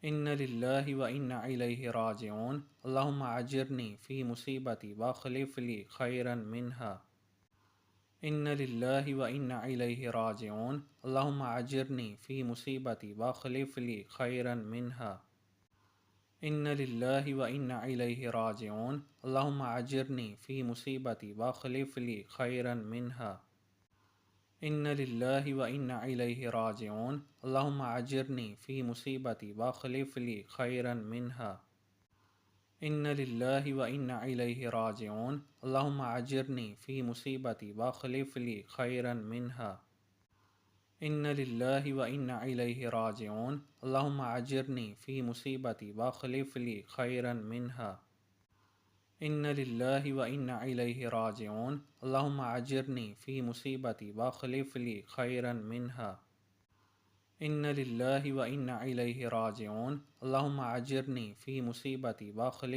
إن لله وإنا إليه راجعون اللهم أجرني في مصيبتي واخلف لي خيرا منها إن لله وإنا إليه راجعون اللهم أجرني في مصيبتي واخلف لي خيرا منها إن لله وإنا إليه راجعون اللهم أجرني في مصيبتي واخلف لي خيرا منها إن لله وإنا إليه راجعون اللهم أجرني في مصيبتي واخلف لي خيرا منها إن لله وإنا إليه راجعون اللهم أجرني في مصيبتي واخلف لي خيرا منها إن لله وإنا إليه راجعون اللهم أجرني في مصيبتي واخلف لي خيرا منها إن لله وإنا إليه راجعون اللهم أجرني في مصيبتي واخلف لي خيرا منها إن لله وإنا إليه راجعون اللهم أجرني في مصيبتي واخلف